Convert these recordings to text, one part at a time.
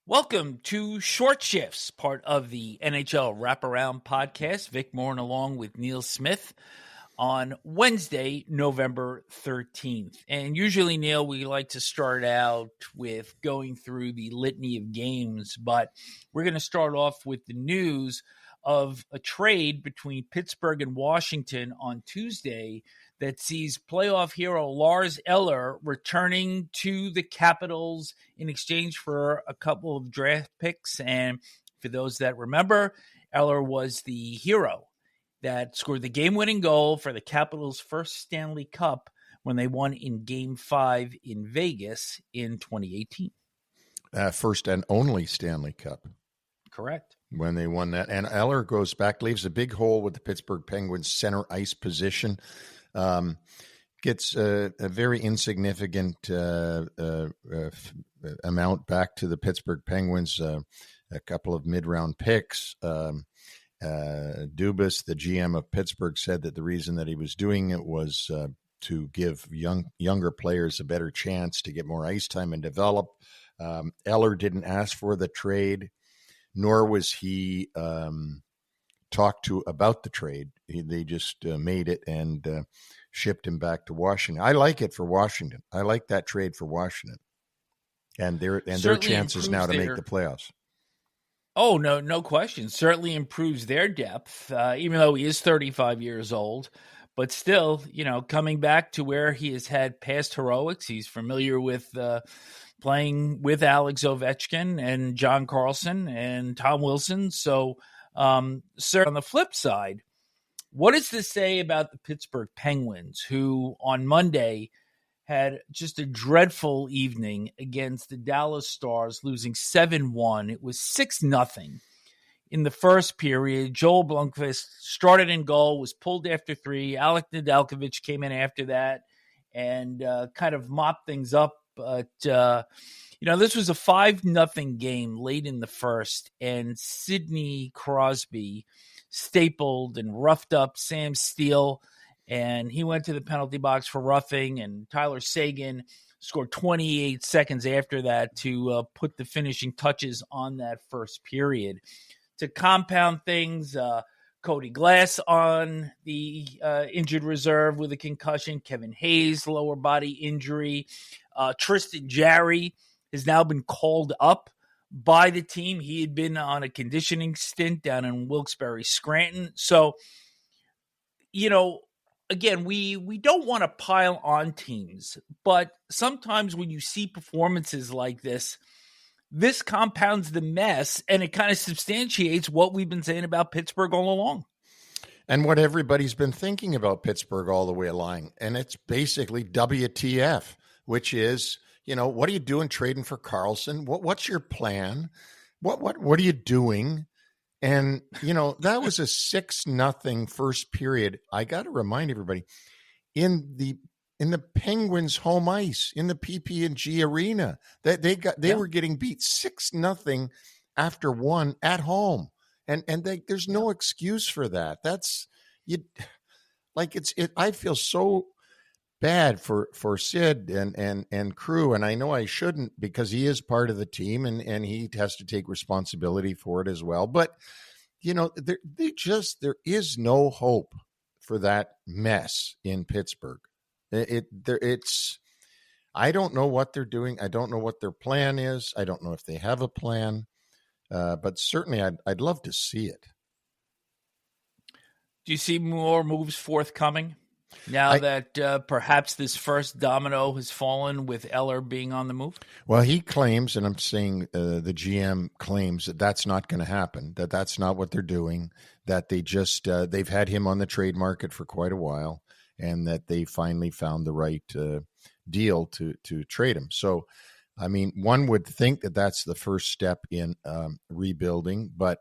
Welcome to Short Shifts, part of the NHL Wraparound podcast. Vic Morren along with Neil Smith on Wednesday, November 13th. And usually, Neil, we like to start out with going through the litany of games, but we're going to start off with the news of a trade between Pittsburgh and Washington on Tuesday that sees playoff hero Lars Eller returning to the Capitals in exchange for a couple of draft picks. And for those that remember, Eller was the hero that scored the game-winning goal for the Capitals' first Stanley Cup when they won in Game 5 in Vegas in 2018. First and only Stanley Cup. Correct. When they won that. And Eller goes back, leaves a big hole with the Pittsburgh Penguins center ice position. Gets a very insignificant amount back to the Pittsburgh Penguins, a couple of mid-round picks. Dubas, the GM of Pittsburgh, said that the reason that he was doing it was to give younger players a better chance to get more ice time and develop. Eller didn't ask for the trade, nor was he talked to about the trade. They just made it and shipped him back to Washington. I like it for Washington. I like that trade for Washington, and their chances now to make the playoffs. Oh, no question. Certainly improves their depth, even though he is 35 years old. But still, coming back to where he has had past heroics, he's familiar with playing with Alex Ovechkin and John Carlson and Tom Wilson. So, sir, on the flip side, what does this say about the Pittsburgh Penguins, who on Monday had just a dreadful evening against the Dallas Stars, losing 7-1. It was 6-0 in the first period. Joel Blomqvist started in goal, was pulled after 3. Alec Nedeljkovic came in after that and kind of mopped things up. But, this was a 5-0 game late in the first, and Sidney Crosby stapled and roughed up Sam Steele, and he went to the penalty box for roughing, and Tyler Seguin scored 28 seconds after that to put the finishing touches on that first period. To compound things, Cody Glass on the injured reserve with a concussion, Kevin Hayes, lower body injury, Tristan Jarry has now been called up by the team. He had been on a conditioning stint down in Wilkes-Barre, Scranton. So, again, we don't want to pile on teams, but sometimes when you see performances like this compounds the mess, and it kind of substantiates what we've been saying about Pittsburgh all along. And what everybody's been thinking about Pittsburgh all the way along, and it's basically WTF, which is, what are you doing trading for Carlson? What's your plan? What are you doing? And, that was a 6-0 first period. I got to remind everybody, in the Penguins' home ice, in the PP&G arena, that they were getting beat 6-0 after 1 at home. And there's no excuse for that. I feel so bad for Sid and crew, and I know I shouldn't, because he is part of the team and he has to take responsibility for it as well. But there is no hope for that mess in Pittsburgh. It's I don't know what they're doing. I don't know what their plan is. I don't know if they have a plan, but certainly I'd love to see it. Do you see more moves forthcoming now that perhaps this first domino has fallen with Eller being on the move? Well, he claims, and I'm saying the GM claims that that's not going to happen, that's not what they're doing, that they just they've had him on the trade market for quite a while, and that they finally found the right deal to trade him. So, I mean, one would think that that's the first step in rebuilding, but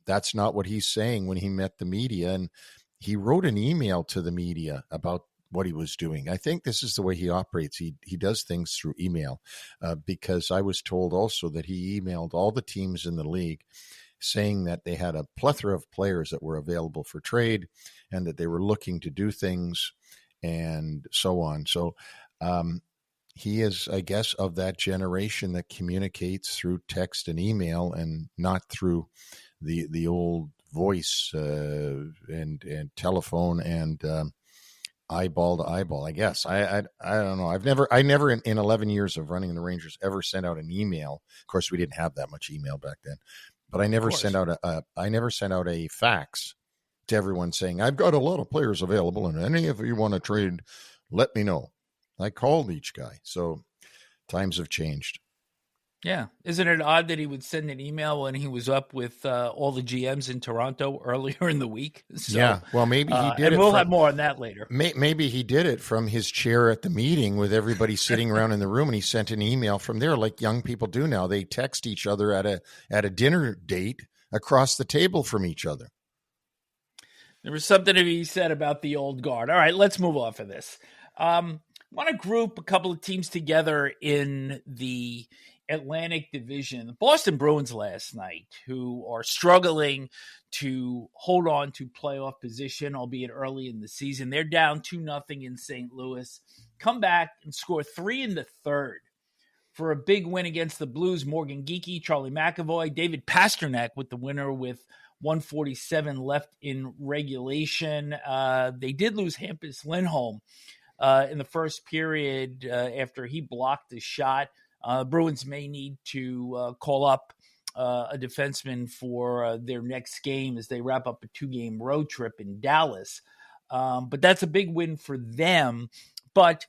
that's not what he's saying when he met the media. And he wrote an email to the media about what he was doing. I think this is the way he operates. He does things through email, because I was told also that he emailed all the teams in the league saying that they had a plethora of players that were available for trade and that they were looking to do things and so on. So he is, I guess, of that generation that communicates through text and email and not through the old voice and telephone and eyeball to eyeball. I guess I don't know. I never in 11 years of running the Rangers ever sent out an email. Of course, we didn't have that much email back then, but I never sent out a fax to everyone saying, I've got a lot of players available, and any of you want to trade, let me know. I called each guy. So times have changed. Yeah. Isn't it odd that he would send an email when he was up with all the GMs in Toronto earlier in the week? So, yeah. Well, maybe he did and we'll have more on that later. Maybe he did it from his chair at the meeting with everybody sitting around in the room, and he sent an email from there like young people do now. They text each other at a dinner date across the table from each other. There was something to be said about the old guard. All right, let's move off of this. I want to group a couple of teams together in the Atlantic Division. The Boston Bruins last night, who are struggling to hold on to playoff position, albeit early in the season. They're down 2-0 in St. Louis. Come back and score 3 in the third for a big win against the Blues. Morgan Geekie, Charlie McAvoy, David Pasternak with the winner with 1:47 left in regulation. They did lose Hampus Lindholm in the first period after he blocked a shot. Bruins may need to call up a defenseman for their next game as they wrap up a 2-game road trip in Dallas. But that's a big win for them. But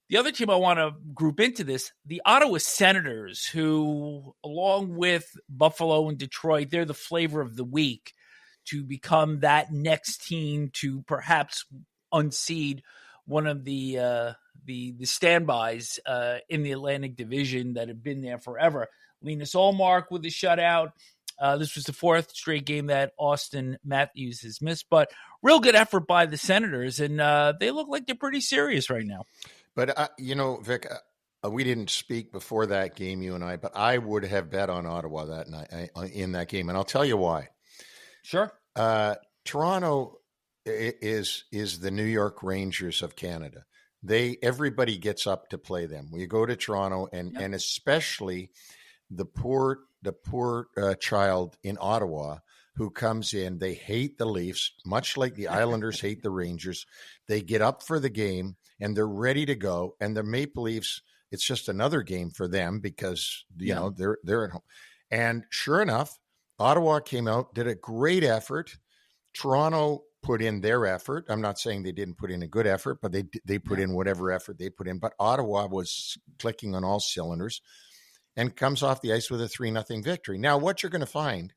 the other team I want to group into this, the Ottawa Senators, who, along with Buffalo and Detroit, they're the flavor of the week to become that next team to perhaps unseed one of the standbys in the Atlantic Division that have been there forever. Linus Ullmark with a shutout. This was the fourth straight game that Auston Matthews has missed, but real good effort by the Senators, and they look like they're pretty serious right now. But, Vic, we didn't speak before that game, you and I, but I would have bet on Ottawa that night in that game, and I'll tell you why. Sure. Toronto is the New York Rangers of Canada. Everybody gets up to play them. We go to Toronto, and especially the poor child in Ottawa who comes in. They hate the Leafs, much like the Islanders hate the Rangers. They get up for the game, and they're ready to go. And the Maple Leafs, it's just another game for them because you know they're at home. And sure enough, Ottawa came out, did a great effort. Toronto put in their effort. I'm not saying they didn't put in a good effort, but they put in whatever effort they put in. But Ottawa was clicking on all cylinders and comes off the ice with a 3-0 victory. Now, what you're going to find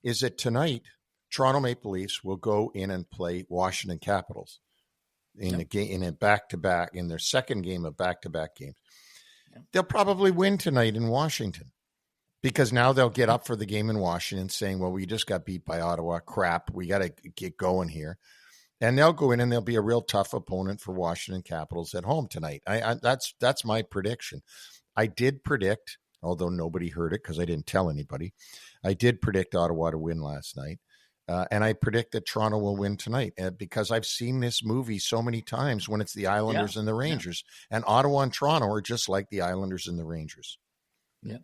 is that tonight, Toronto Maple Leafs will go in and play Washington Capitals in a game, in a back-to-back, in their second game of back-to-back games. They'll probably win tonight in Washington because now they'll get up for the game in Washington saying, well, we just got beat by Ottawa. Crap, we got to get going here. And they'll go in and they'll be a real tough opponent for Washington Capitals at home tonight. That's my prediction. I did predict, although nobody heard it because I didn't tell anybody, I did predict Ottawa to win last night. And I predict that Toronto will win tonight because I've seen this movie so many times when it's the Islanders and the Rangers. And Ottawa and Toronto are just like the Islanders and the Rangers. Yeah.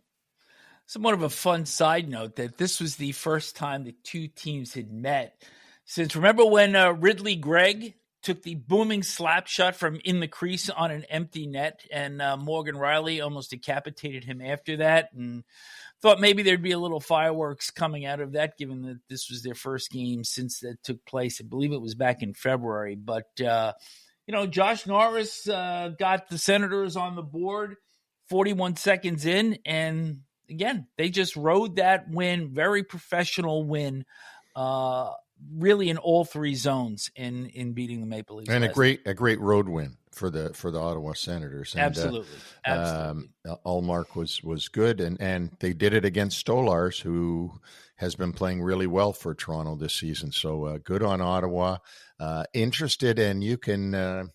Somewhat of a fun side note that this was the first time the two teams had met since, remember when Ridley Gregg took the booming slap shot from in the crease on an empty net, and Morgan Riley almost decapitated him after that, and thought maybe there'd be a little fireworks coming out of that, given that this was their first game since that took place. I believe it was back in February. But, Josh Norris got the Senators on the board 41 seconds in, and again, they just rode that win, very professional win, really in all three zones in beating the Maple Leafs. And a great road win for the Ottawa Senators. And, Absolutely. Ullmark was good, and they did it against Stolarz, who has been playing really well for Toronto this season. So good on Ottawa. Interested, and you can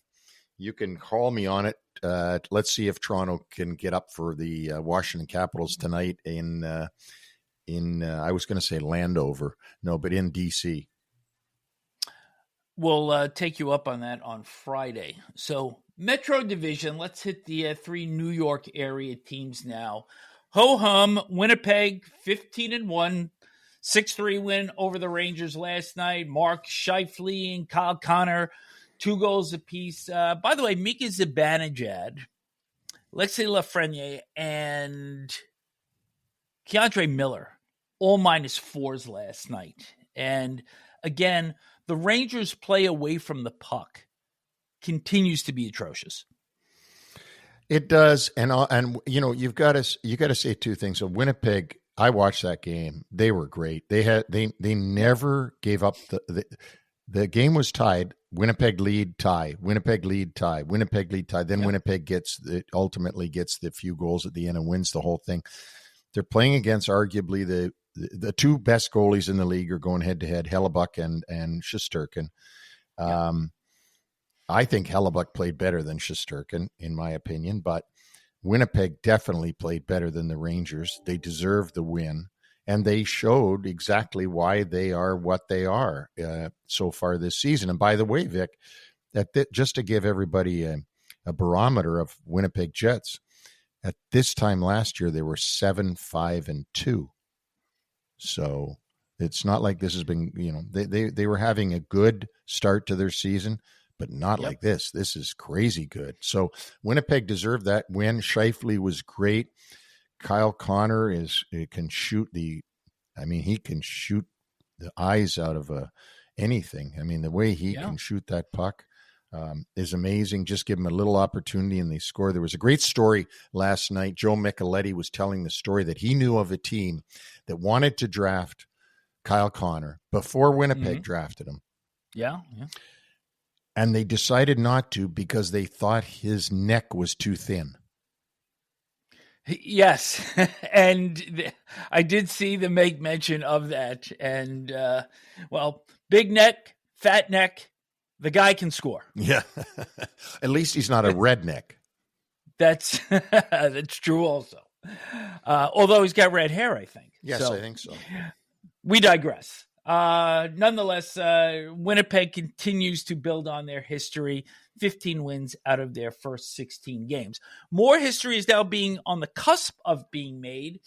call me on it. Let's see if Toronto can get up for the Washington Capitals tonight in I was going to say Landover, no, but in DC. We'll take you up on that on Friday. So Metro Division. Let's hit the three New York area teams now. Ho-hum, Winnipeg, 15-1, 6-3 win over the Rangers last night. Mark Scheifele and Kyle Connor, 2 goals apiece. By the way, Mika Zibanejad, Alexei Lafreniere, and AndreMiller, all -4s last night. And again, the Rangers' play away from the puck continues to be atrocious. It does, and you know, you got to say two things. So Winnipeg, I watched that game. They were great. They never gave up. The game was tied. Winnipeg lead, tie. Winnipeg lead, tie. Winnipeg lead, tie. Then Winnipeg ultimately gets the few goals at the end and wins the whole thing. They're playing against arguably the two best goalies in the league are going head to head, Hellebuck and Shesterkin. I think Hellebuck played better than Shesterkin, in my opinion, but Winnipeg definitely played better than the Rangers. They deserved the win, and they showed exactly why they are what they are so far this season. And by the way, Vic, just to give everybody a barometer of Winnipeg Jets, at this time last year, they were 7-5-2. So it's not like this has been, you know, they were having a good start to their season, but not like this. This is crazy good. So Winnipeg deserved that win. Scheifele was great. Kyle Connor can shoot he can shoot the eyes out of anything. I mean, the way he can shoot that puck is amazing. Just give him a little opportunity and they score. There was a great story last night. Joe Micheletti was telling the story that he knew of a team that wanted to draft Kyle Connor before Winnipeg drafted him. Yeah. And they decided not to because they thought his neck was too thin. Yes. And I did see them make mention of that. And, big neck, fat neck, the guy can score. Yeah. At least he's not a redneck. That's true also. Although he's got red hair, I think. Yes, so, I think so. We digress. Nonetheless, Winnipeg continues to build on their history, 15 wins out of their first 16 games. More history is now being on the cusp of being made.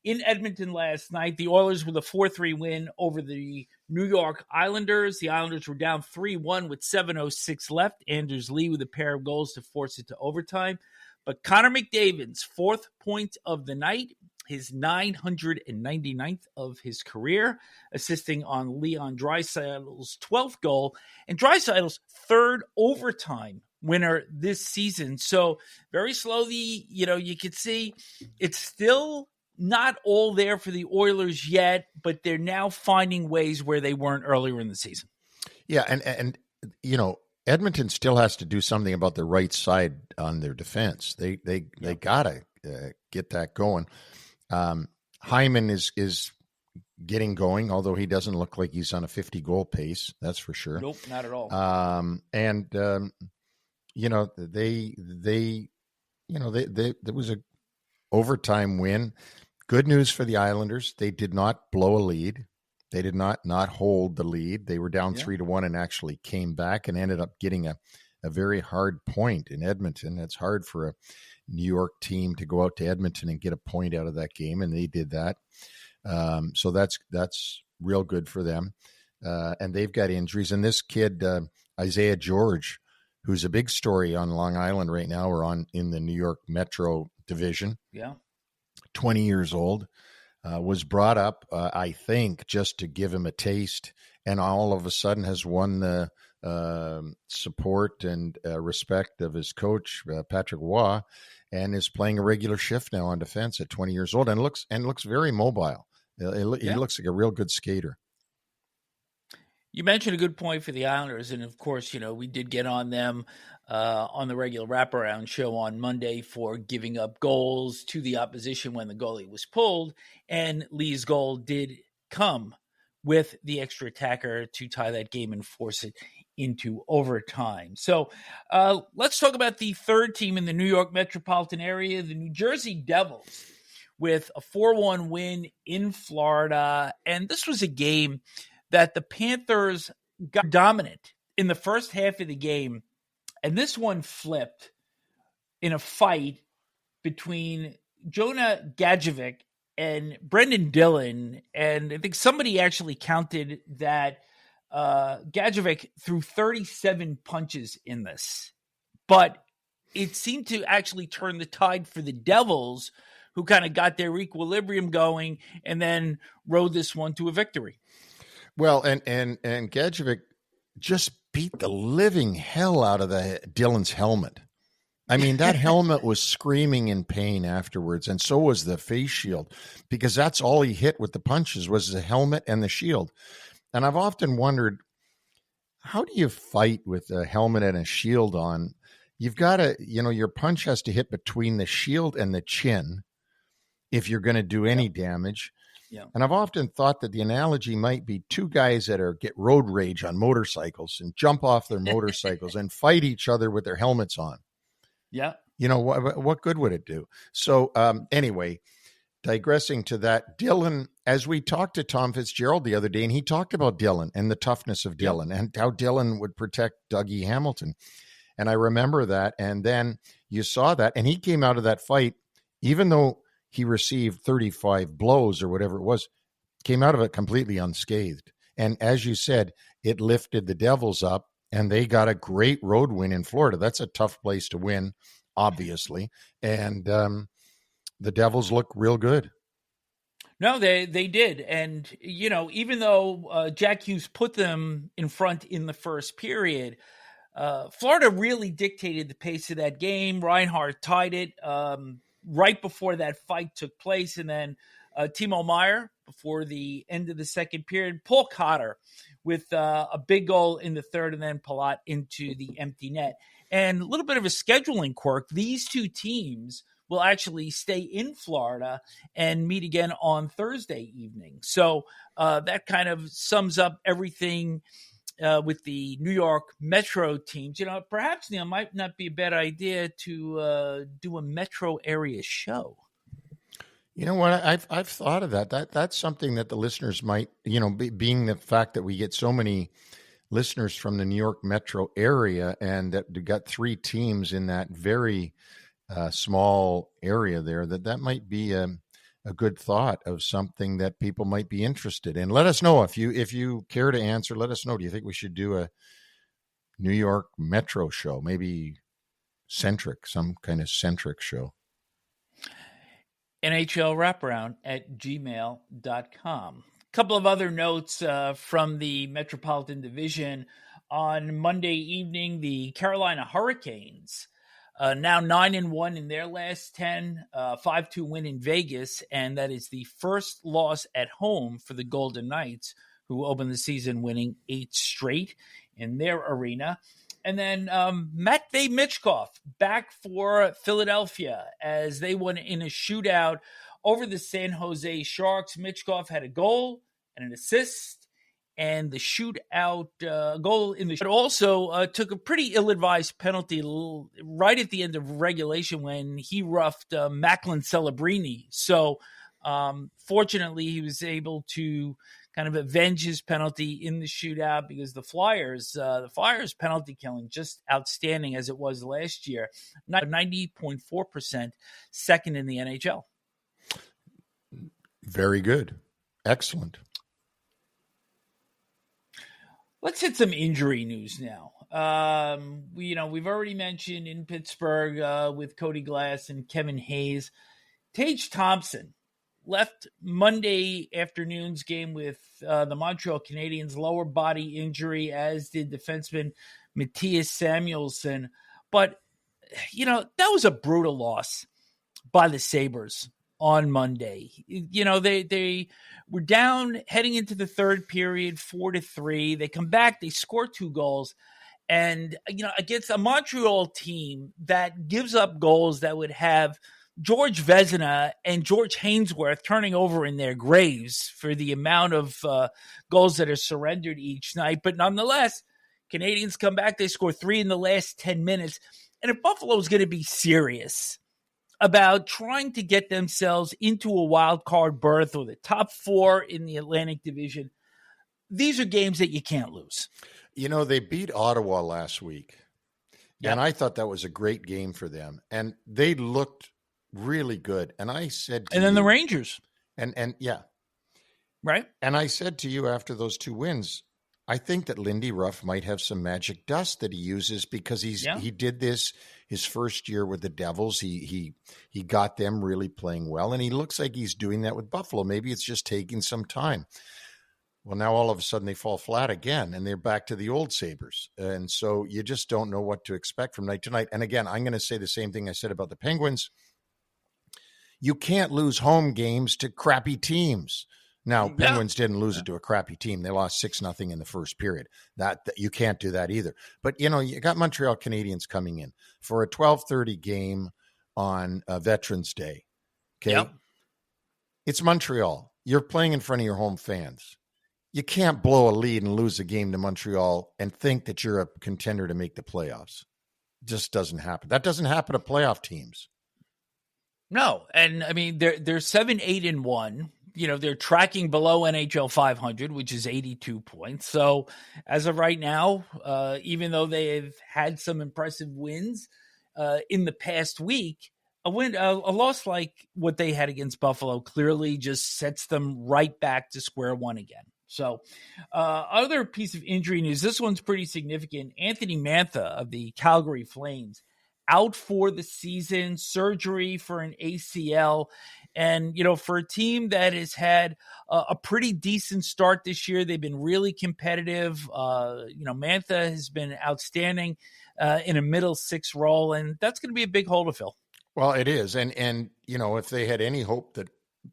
In Edmonton last night, the Oilers with a 4-3 win over the New York Islanders. The Islanders were down 3-1 with 7:06 left. Anders Lee with a pair of goals to force it to overtime. But Connor McDavid's 4th point of the night, his 999th of his career, assisting on Leon Draisaitl's 12th goal, and Draisaitl's 3rd overtime winner this season. So very slowly, you could see it's still not all there for the Oilers yet, but they're now finding ways where they weren't earlier in the season. Yeah, and Edmonton still has to do something about the right side on their defense. They gotta get that going. Hyman is getting going, although he doesn't look like he's on a 50-goal pace. That's for sure. Nope, not at all. There was a overtime win. Good news for the Islanders. They did not blow a lead. They did not hold the lead. They were down 3-1 and actually came back and ended up getting a very hard point in Edmonton. It's hard for a New York team to go out to Edmonton and get a point out of that game, and they did that. So that's real good for them. And they've got injuries. And this kid, Isaiah George, who's a big story on Long Island right now, or in the New York Metro Division. Yeah. 20 years old, was brought up, I think, just to give him a taste, and all of a sudden has won the support and respect of his coach, Patrick Waugh, and is playing a regular shift now on defense at 20 years old, and looks very mobile. He looks like a real good skater. You mentioned a good point for the Islanders, and of course, we did get on them on the regular wraparound show on Monday for giving up goals to the opposition when the goalie was pulled, and Lee's goal did come with the extra attacker to tie that game and force it into overtime. So let's talk about the third team in the New York metropolitan area, the New Jersey Devils, with a 4-1 win in Florida. And this was a game that the Panthers got dominant in the first half of the game And this one flipped in a fight between Jonah Gadjevich and Brendan Dillon. And I think somebody actually counted that Gadjevich threw 37 punches in this. But it seemed to actually turn the tide for the Devils, who kind of got their equilibrium going and then rode this one to a victory. Well, and Gadjevich just beat the living hell out of Dillon's helmet. I mean, that helmet was screaming in pain afterwards, and so was the face shield, because that's all he hit with the punches was the helmet and the shield. And I've often wondered, how do you fight with a helmet and a shield on? You've got to, your punch has to hit between the shield and the chin if you're going to do any damage. Yeah. And I've often thought that the analogy might be two guys that get road rage on motorcycles and jump off their motorcycles and fight each other with their helmets on. Yeah. What good would it do? So anyway, digressing to that, Dillon, as we talked to Tom Fitzgerald the other day, and he talked about Dillon and the toughness of Dillon and how Dillon would protect Dougie Hamilton. And I remember that. And then you saw that, and he came out of that fight, even though he received 35 blows or whatever it was, came out of it completely unscathed. And as you said, it lifted the Devils up, and they got a great road win in Florida. That's a tough place to win, obviously. And the Devils look real good. No, they did. And, even though Jack Hughes put them in front in the first period, Florida really dictated the pace of that game. Reinhart tied it right before that fight took place. And then Timo Meier, before the end of the second period, Paul Cotter with a big goal in the third, and then Palat into the empty net. And a little bit of a scheduling quirk. These two teams will actually stay in Florida and meet again on Thursday evening. So that kind of sums up everything with the New York Metro teams. Perhaps, Neil, might not be a bad idea to do a Metro area show. You know what? I've thought of that. That's something that the listeners might, being the fact that we get so many listeners from the New York metro area, and that we got three teams in that very small area there, that might be a good thought of something that people might be interested in. Let us know if you care to answer. Let us know. Do you think we should do a New York metro show? Maybe some kind of centric show. NHL Wraparound at gmail.com. A couple of other notes from the Metropolitan Division. On Monday evening, the Carolina Hurricanes, now 9-1 in their last 10, 5-2 win in Vegas, and that is the first loss at home for the Golden Knights, who opened the season winning 8 straight in their arena. And then Matvei Michkov back for Philadelphia as they won in a shootout over the San Jose Sharks. Michkov had a goal and an assist, and the shootout goal in the shootout also took a pretty ill-advised penalty right at the end of regulation when he roughed Macklin Celebrini. So fortunately, he was able to kind of avenge his penalty in the shootout, because the Flyers penalty killing just outstanding as it was last year, 90.4%, second in the NHL. Very good. Excellent. Let's hit some injury news now. We've already mentioned in Pittsburgh with Cody Glass and Kevin Hayes. Tage Thompson left Monday afternoon's game with the Montreal Canadiens, lower body injury, as did defenseman Matthias Samuelsson. But, that was a brutal loss by the Sabres on Monday. They were down heading into the third period, 4-3. They come back, they score 2 goals. And, against a Montreal team that gives up goals that would have George Vezina and George Hainsworth turning over in their graves for the amount of goals that are surrendered each night. But nonetheless, Canadians come back. They score 3 in the last 10 minutes. And if Buffalo is going to be serious about trying to get themselves into a wild card berth or the top 4 in the Atlantic Division, these are games that you can't lose. They beat Ottawa last week. And I thought that was a great game for them. And they looked really good. And I said to And then you, the Rangers. And yeah. Right. And I said to you after those 2 wins, I think that Lindy Ruff might have some magic dust that he uses because he did this his first year with the Devils. He got them really playing well, and he looks like he's doing that with Buffalo. Maybe it's just taking some time. Well, now all of a sudden they fall flat again, and they're back to the old Sabres. And so you just don't know what to expect from night to night. And again, I'm going to say the same thing I said about the Penguins. You can't lose home games to crappy teams. Now, Penguins didn't lose it to a crappy team. They lost 6-0 in the first period. That you can't do that either. But, you got Montreal Canadiens coming in for a 12:30 game on Veterans Day. Okay? Yep. It's Montreal. You're playing in front of your home fans. You can't blow a lead and lose a game to Montreal and think that you're a contender to make the playoffs. It just doesn't happen. That doesn't happen to playoff teams. No. And I mean, they're 7-8-1. They're tracking below NHL 500, which is 82 points. So as of right now, even though they've had some impressive wins in the past week, a loss like what they had against Buffalo clearly just sets them right back to square one again. So other piece of injury news, this one's pretty significant. Anthony Mantha of the Calgary Flames out for the season, surgery for an ACL. And, for a team that has had a pretty decent start this year, they've been really competitive. Mantha has been outstanding in a middle six role, and that's going to be a big hole to fill. Well, it is. And if they had any hope that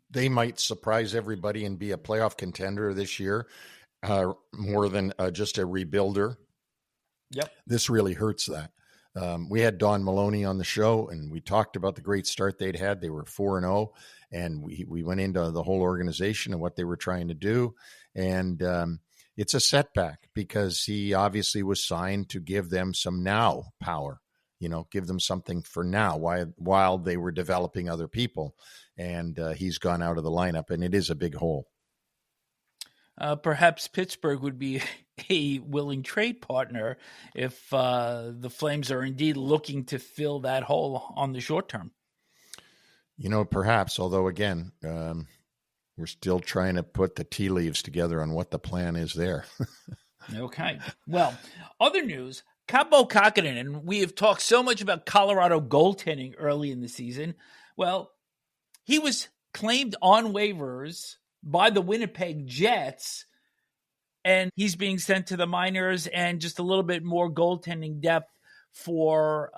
they might surprise everybody and be a playoff contender this year, more than just a rebuilder, this really hurts that. We had Don Maloney on the show, and we talked about the great start they'd had. They were 4-0, and we went into the whole organization and what they were trying to do. And it's a setback because he obviously was signed to give them some now power, give them something for now while they were developing other people. And he's gone out of the lineup, and it is a big hole. Perhaps Pittsburgh would be a willing trade partner if the Flames are indeed looking to fill that hole on the short term. Perhaps, although again, we're still trying to put the tea leaves together on what the plan is there. Okay. Well, other news, Kaapo Kähkönen, and we have talked so much about Colorado goaltending early in the season. Well, he was claimed on waivers by the Winnipeg Jets, and he's being sent to the minors, and just a little bit more goaltending depth for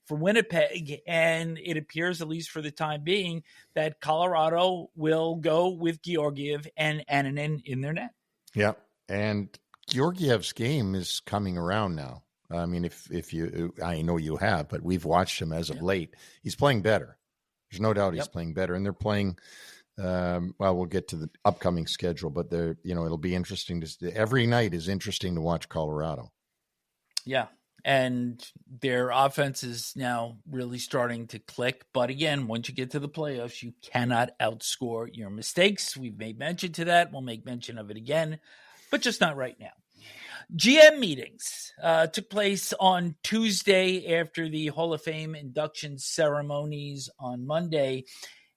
Winnipeg. And it appears, at least for the time being, that Colorado will go with Georgiev and Annunen in their net. Yeah, and Georgiev's game is coming around now. I mean, if you, I know you have, but we've watched him as of late. He's playing better. There's no doubt he's playing better, and they're playing. We'll get to the upcoming schedule, but it'll be interesting every night is interesting to watch Colorado. Yeah. And their offense is now really starting to click. But again, once you get to the playoffs, you cannot outscore your mistakes. We've made mention to that. We'll make mention of it again, but just not right now. GM meetings took place on Tuesday after the Hall of Fame induction ceremonies on Monday.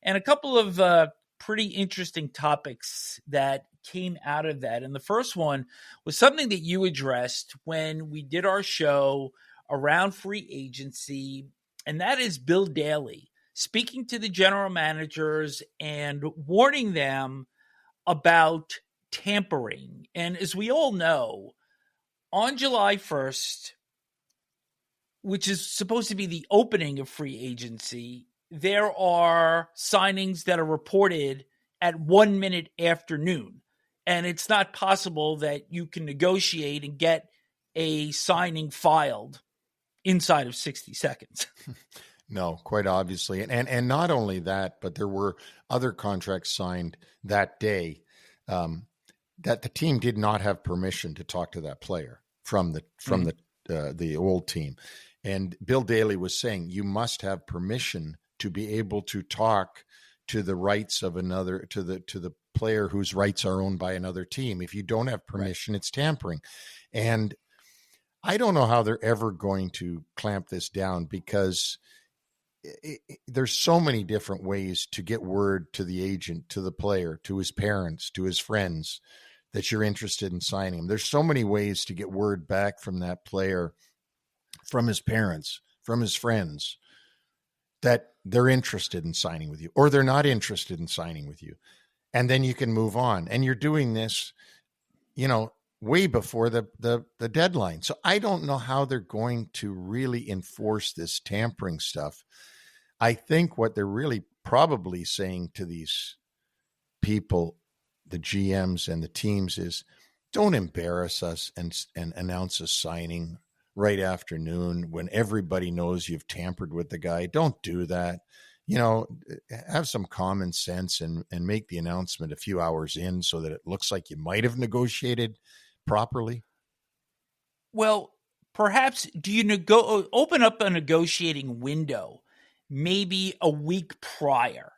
And a couple of pretty interesting topics that came out of that. And the first one was something that you addressed when we did our show around free agency, and that is Bill Daly speaking to the general managers and warning them about tampering. And as we all know, on July 1st, which is supposed to be the opening of free agency, there are signings that are reported at 1 minute after noon. And it's not possible that you can negotiate and get a signing filed inside of 60 seconds. No, quite obviously. And not only that, but there were other contracts signed that day that the team did not have permission to talk to that player from the old team. And Bill Daly was saying, you must have permission to be able to talk to the rights of another, to the player whose rights are owned by another team. If you don't have permission, it's tampering. And I don't know how they're ever going to clamp this down because there's so many different ways to get word to the agent, to the player, to his parents, to his friends that you're interested in signing him. There's so many ways to get word back from that player, from his parents, from his friends, that they're interested in signing with you or they're not interested in signing with you. And then you can move on. And you're doing this, way before the deadline. So I don't know how they're going to really enforce this tampering stuff. I think what they're really probably saying to these people, the GMs and the teams, is don't embarrass us and announce a signing right afternoon when everybody knows you've tampered with the guy. Don't do that. Have some common sense and make the announcement a few hours in so that it looks like you might have negotiated properly. Well, perhaps do you open up a negotiating window maybe a week prior,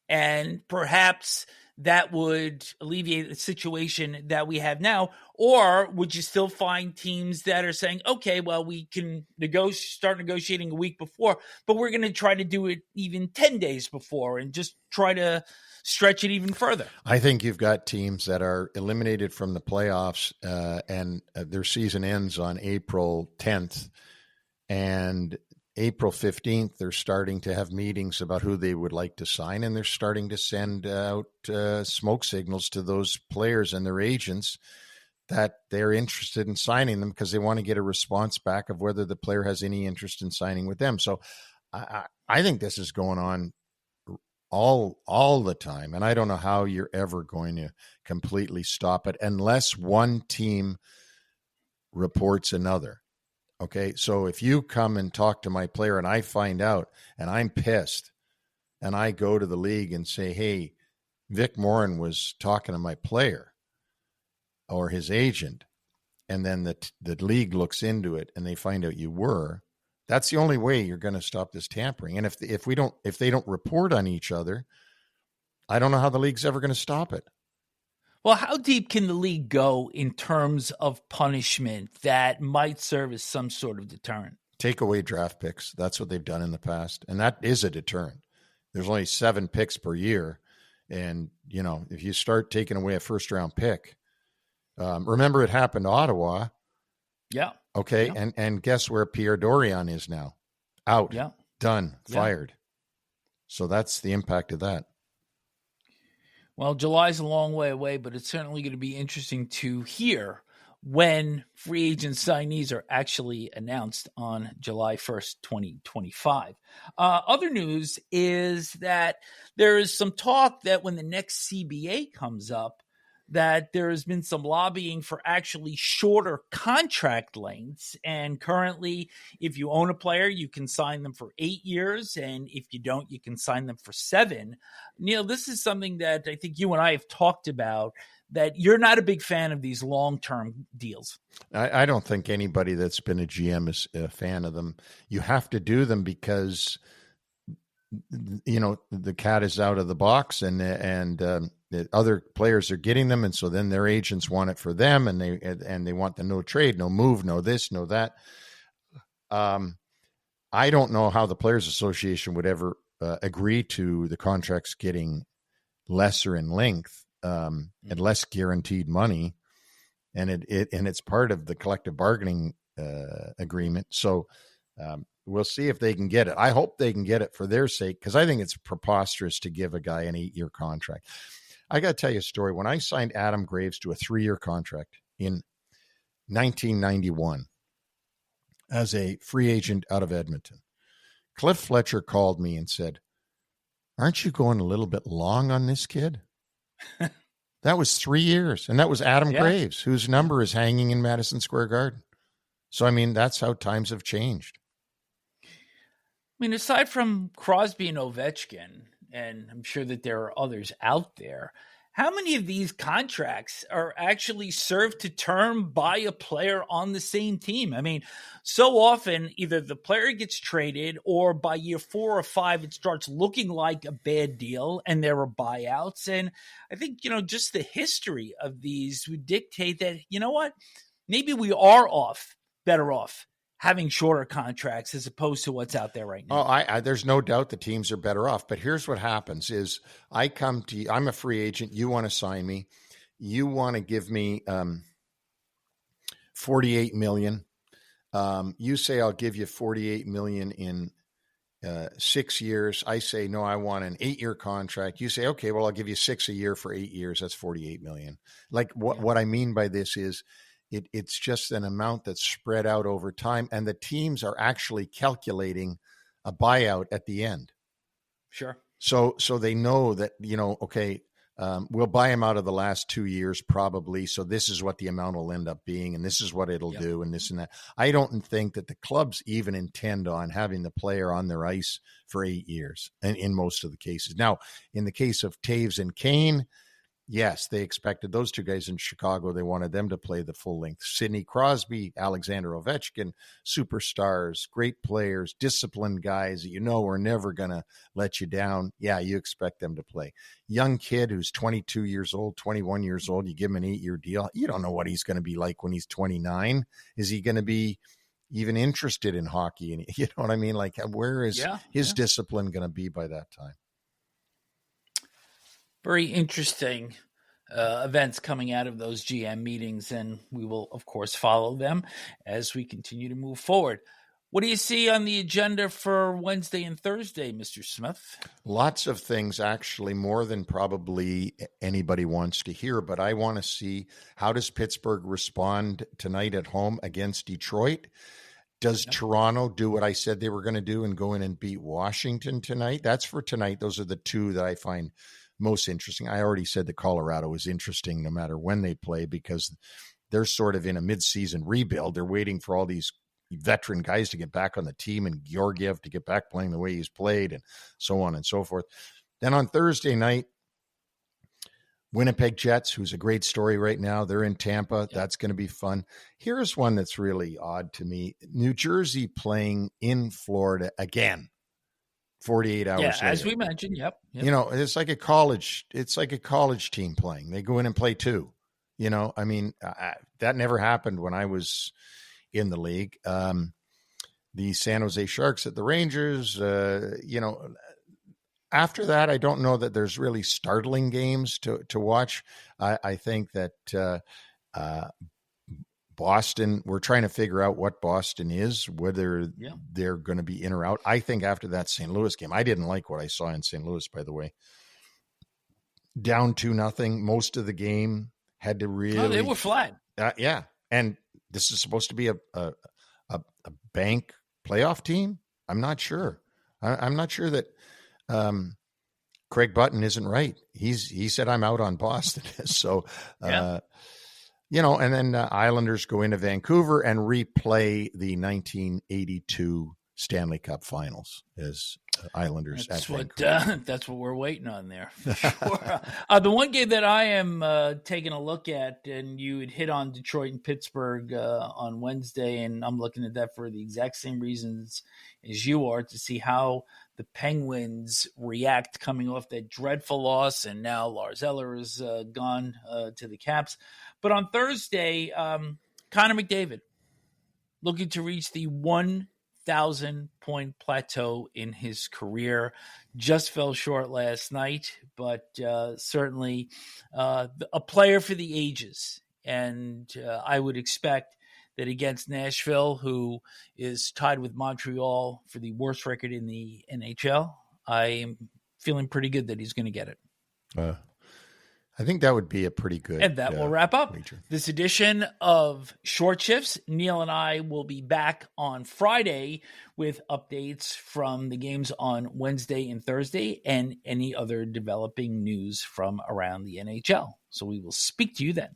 and perhaps that would alleviate the situation that we have now? Or would you still find teams that are saying, okay, well, we can start negotiating a week before, but we're going to try to do it even 10 days before and just try to stretch it even further? I think you've got teams that are eliminated from the playoffs and their season ends on April 10th, and April 15th, they're starting to have meetings about who they would like to sign, and they're starting to send out smoke signals to those players and their agents that they're interested in signing them because they want to get a response back of whether the player has any interest in signing with them. So I think this is going on all the time, and I don't know how you're ever going to completely stop it unless one team reports another. Okay, so if you come and talk to my player and I find out and I'm pissed and I go to the league and say, hey, Vic Morren was talking to my player or his agent, and then the league looks into it and they find out you were, that's the only way you're going to stop this tampering. And if they don't report on each other, I don't know how the league's ever going to stop it. Well, how deep can the league go in terms of punishment that might serve as some sort of deterrent? Take away draft picks. That's what they've done in the past. And that is a deterrent. There's only 7 picks per year. And, if you start taking away a first round pick, remember it happened to Ottawa. Yeah. Okay. Yeah. And guess where Pierre Dorion is now? Out. Yeah. Done. Yeah. Fired. So that's the impact of that. Well, July's a long way away, but it's certainly going to be interesting to hear when free agent signees are actually announced on July 1st, 2025. Other news is that there is some talk that when the next CBA comes up, that there has been some lobbying for actually shorter contract lengths. And currently, if you own a player, you can sign them for 8 years. And if you don't, you can sign them for 7. Neil, this is something that I think you and I have talked about, that you're not a big fan of these long-term deals. I don't think anybody that's been a GM is a fan of them. You have to do them because, the cat is out of the box and the other players are getting them. And so then their agents want it for them, and they want the no trade, no move, no this, no that. I don't know how the Players Association would ever agree to the contracts getting lesser in length and less guaranteed money. And it's part of the collective bargaining agreement. So we'll see if they can get it. I hope they can get it for their sake, because I think it's preposterous to give a guy an 8-year contract. I got to tell you a story. When I signed Adam Graves to a 3-year contract in 1991 as a free agent out of Edmonton, Cliff Fletcher called me and said, aren't you going a little bit long on this kid? That was 3 years. And that was Adam Graves, whose number is hanging in Madison Square Garden. So, that's how times have changed. Aside from Crosby and Ovechkin, and I'm sure that there are others out there, how many of these contracts are actually served to term by a player on the same team? So often either the player gets traded, or by year 4 or 5, it starts looking like a bad deal and there are buyouts. And I think, just the history of these would dictate that, maybe we are off better off having shorter contracts as opposed to what's out there right now. Oh, there's no doubt the teams are better off. But here's what happens is I come to you, I'm a free agent. You want to sign me. You want to give me $48 million. You say, I'll give you $48 million in 6 years. I say, no, I want an 8-year contract. You say, okay, well, I'll give you $6 a year for 8 years. That's $48 million. Like what I mean by this is it's just an amount that's spread out over time. And the teams are actually calculating a buyout at the end. Sure. So they know that, okay, we'll buy him out of the last 2 years probably. So this is what the amount will end up being, and this is what it'll do, and this and that. I don't think that the clubs even intend on having the player on their ice for 8 years in most of the cases. Now, in the case of Taves and Kane, yes, they expected those two guys in Chicago. They wanted them to play the full length. Sidney Crosby, Alexander Ovechkin, superstars, great players, disciplined guys that are never going to let you down. Yeah, you expect them to play. Young kid who's 22 years old, 21 years old, you give him an 8-year deal. You don't know what he's going to be like when he's 29. Is he going to be even interested in hockey? And you know what I mean? Like, where is his discipline going to be by that time? Very interesting events coming out of those GM meetings, and we will, of course, follow them as we continue to move forward. What do you see on the agenda for Wednesday and Thursday, Mr. Smith? Lots of things, actually, more than probably anybody wants to hear, but I want to see, how does Pittsburgh respond tonight at home against Detroit? Does Toronto do what I said they were going to do and go in and beat Washington tonight? That's for tonight. Those are the two that I find most interesting. I already said that Colorado is interesting no matter when they play because they're sort of in a midseason rebuild. They're waiting for all these veteran guys to get back on the team and Georgiev to get back playing the way he's played and so on and so forth. Then on Thursday night, Winnipeg Jets, who's a great story right now. They're in Tampa. Yeah. That's going to be fun. Here's one that's really odd to me. New Jersey playing in Florida again. 48 hours later. As we mentioned, yep. It's like a college team playing. They go in and play two. That never happened when I was in the league. The San Jose Sharks at the Rangers, after that, I don't know that there's really startling games to watch. I think that Boston, we're trying to figure out what Boston is, whether they're going to be in or out. I think after that St. Louis game, I didn't like what I saw in St. Louis, by the way. Down 2-0 most of the game, had to really. Oh, they were flat. And this is supposed to be a bank playoff team. I'm not sure. I'm not sure that Craig Button isn't right. He said I'm out on Boston. So. And then Islanders go into Vancouver and replay the 1982 Stanley Cup Finals as Islanders at Vancouver. That's what we're waiting on there. Sure. The one game that I am taking a look at, and you had hit on Detroit and Pittsburgh on Wednesday, and I'm looking at that for the exact same reasons as you are, to see how the Penguins react coming off that dreadful loss, and now Lars Eller is gone to the Caps. But on Thursday, Connor McDavid looking to reach the 1,000-point plateau in his career. Just fell short last night, but certainly a player for the ages. And I would expect that against Nashville, who is tied with Montreal for the worst record in the NHL, I am feeling pretty good that he's going to get it. I think that would be a pretty good. And that will wrap up this edition of Short Shifts. Neil and I will be back on Friday with updates from the games on Wednesday and Thursday and any other developing news from around the NHL. So we will speak to you then.